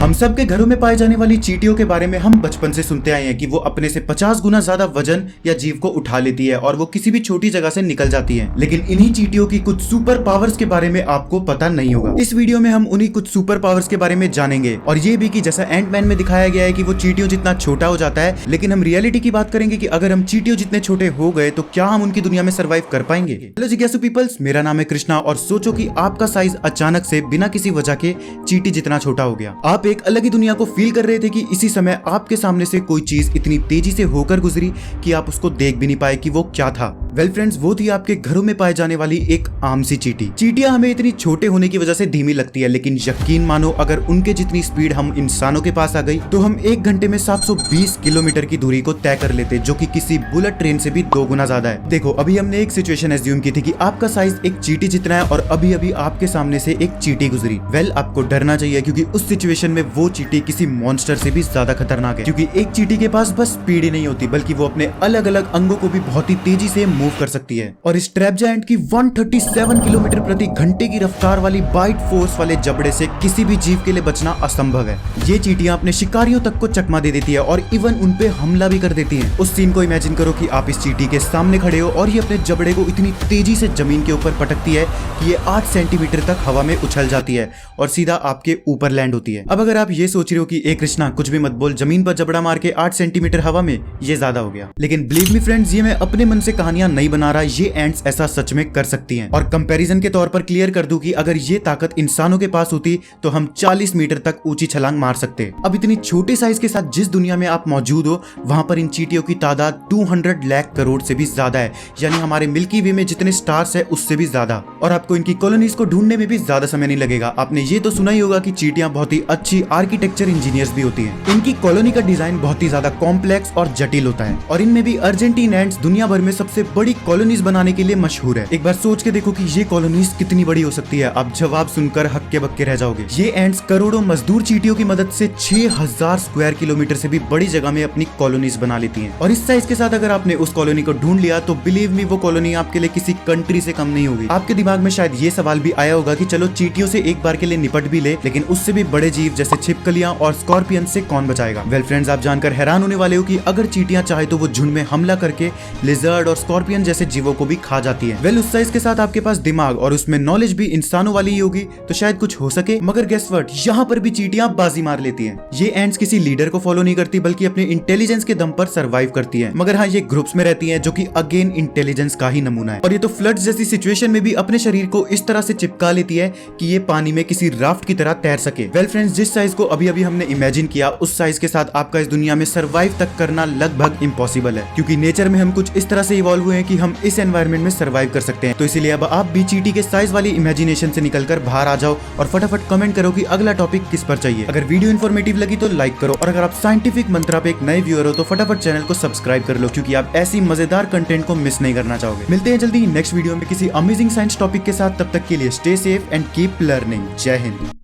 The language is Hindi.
हम सब के घरों में पाए जाने वाली चींटियों के बारे में हम बचपन से सुनते आए हैं कि वो अपने से 50 गुना ज्यादा वजन या जीव को उठा लेती है और वो किसी भी छोटी जगह से निकल जाती है। लेकिन इन्हीं चींटियों की कुछ सुपर पावर्स के बारे में आपको पता नहीं होगा। इस वीडियो में हम उन्हीं कुछ सुपर पावर्स के बारे में जानेंगे और ये भी कि जैसा एंटमैन में दिखाया गया है कि वो चींटियों जितना छोटा हो जाता है, लेकिन हम रियलिटी की बात करेंगे कि अगर हम चींटियों जितने छोटे हो गए तो क्या हम उनकी दुनिया में सर्वाइव कर पाएंगे। हेलो जिज्ञासु पीपल्स, मेरा नाम है कृष्णा और सोचो कि आपका साइज अचानक से बिना किसी वजह के चींटी जितना छोटा हो गया। आप एक अलग ही दुनिया को फील कर रहे थे कि इसी समय आपके सामने से कोई चीज इतनी तेजी से होकर गुजरी कि आप उसको देख भी नहीं पाए कि वो क्या था। वेल फ्रेंड्स, वो थी आपके घरों में पाए जाने वाली एक आम सी चींटी। चींटियां हमें इतनी छोटे होने की वजह से धीमी लगती है, लेकिन यकीन मानो अगर उनके जितनी स्पीड हम इंसानों के पास आ गई तो हम 1 घंटे में 720 किलोमीटर की दूरी को तय कर लेते, जो कि किसी बुलेट ट्रेन से भी 2 गुना ज्यादा है। देखो, अभी हमने एक सिचुएशन एज्यूम की थी कि आपका साइज एक चींटी जितना है और अभी अभी आपके सामने से एक चींटी गुजरी। वेल, आपको डरना चाहिए क्योंकि उस सिचुएशन में वो चींटी किसी मॉन्स्टर से भी ज्यादा खतरनाक है, क्योंकि एक चींटी के पास बस स्पीड ही नहीं होती बल्कि वो अपने अलग अलग अंगों को भी बहुत ही तेजी से मूव कर सकती है। और इस ट्रैप जायंट की 137 किलोमीटर प्रति घंटे की रफ्तार वाली बाइट फोर्स वाले जबड़े से किसी भी जीव के लिए बचना असंभव है। ये चींटियां अपने शिकारियों तक को चकमा दे देती है और इवन उन पे हमला भी कर देती हैं। उस सीन को इमेजिन करो कि आप इस चींटी के सामने खड़े हो और ये अपने जबड़े को इतनी तेजी से जमीन के ऊपर पटकती है कि ये 8 सेंटीमीटर तक हवा में उछल जाती है और सीधा आपके ऊपर लैंड होती है। अब अगर आप ये सोच रहे हो कि ए कृष्णा कुछ भी मत बोल, जमीन पर जबड़ा मार के 8 सेंटीमीटर हवा में, ये ज्यादा हो गया। लेकिन बिलीव मी फ्रेंड्स, ये मैं अपने मन से कहानियां नहीं बना रहा, ये एंट्स ऐसा सच में कर सकती हैं। और कंपैरिजन के तौर पर क्लियर कर दूं कि अगर ये ताकत इंसानों के पास होती तो हम 40 मीटर तक ऊंची छलांग मार सकते। अब इतनी छोटे साइज के साथ जिस दुनिया में आप मौजूद हो वहां पर इन चींटियों की तादाद 200 लाख करोड़ से भी ज्यादा है, यानी हमारे मिल्की वे में जितने स्टार्स है उससे भी ज्यादा। और आपको इनकी कॉलोनीज को ढूंढने में भी ज्यादा समय नहीं लगेगा। आपने ये तो सुना ही होगा कि चींटियां बहुत ही अच्छी आर्किटेक्चर इंजीनियर्स भी होती हैं। इनकी कॉलोनी का डिजाइन बहुत ही ज्यादा कॉम्प्लेक्स और जटिल होता है और इनमें भी अर्जेंटीन एंट्स दुनिया भर में सबसे बड़ी कॉलोनीज बनाने के लिए मशहूर है। एक बार सोच के देखो कि ये कॉलोनीज कितनी बड़ी हो सकती है। आप जवाब सुनकर हक्के बक्के रह जाओगे। ये एंट्स करोड़ों मजदूर चींटियों की मदद से 6000 स्क्वायर किलोमीटर से भी बड़ी जगह में अपनी कॉलोनीज बना लेती हैं। और इस साइज के साथ अगर आपने उस कॉलोनी को ढूंढ लिया तो बिलीव मी वो कॉलोनी आपके लिए किसी कंट्री से कम नहीं होगी। आपके दिमाग में शायद ये सवाल भी आया होगा कि चलो चींटियों से एक बार के लिए निपट भी ले, लेकिन उससे भी बड़े जीव जैसे छिपकलियां और स्कॉर्पियन से कौन बचाएगा। वेल फ्रेंड्स, आप जानकर हैरान होने वाले हो कि अगर चींटियां चाहे तो वो झुंड में हमला करके लिजर्ड और स्कॉर्पियन जैसे जीवों को भी खा जाती है। वेल, उस साइज के साथ आपके पास दिमाग और उसमें नॉलेज भी इंसानों वाली ही होगी तो शायद कुछ हो सके। मगर गेस व्हाट, यहाँ पर भी चींटियां बाजी मार लेती हैं। ये एंट्स किसी लीडर को फॉलो नहीं करती बल्कि अपने इंटेलिजेंस के दम पर सर्वाइव करती हैं। मगर हाँ, ये ग्रुप्स में रहती हैं जो कि अगेन इंटेलिजेंस का ही नमूना है। और ये तो फ्लड्स जैसी सिचुएशन में भी अपने शरीर को इस तरह से चिपका लेती है कि ये पानी में किसी राफ्ट की तरह तैर सके। वेल फ्रेंड्स, जिस साइज को अभी अभी हमने इमेजिन किया उस साइज के साथ आपका इस दुनिया में सर्वाइव तक करना लगभग इम्पॉसिबल है, क्योंकि नेचर में हम कुछ इस तरह से इवॉल्व हुए हैं कि हम इस एनवायरमेंट में सर्वाइव कर सकते हैं। तो इसीलिए अब आप भी चींटी के साइज वाली इमेजिनेशन से निकलकर बाहर आ जाओ और फटाफट कमेंट करो कि अगला टॉपिक किस पर चाहिए। अगर वीडियो इन्फॉर्मेटिव लगी तो लाइक करो और अगर आप साइंटिफिक मंत्रा पे एक नए व्यूअर हो तो फटाफट चैनल को सब्सक्राइब कर लो, क्योंकि आप ऐसी मजेदार कंटेंट को मिस नहीं करना चाहोगे। मिलते हैं जल्दी नेक्स्ट वीडियो में किसी अमेजिंग साइंस टॉपिक के साथ। तब तक के लिए stay safe and keep learning. जय हिंद।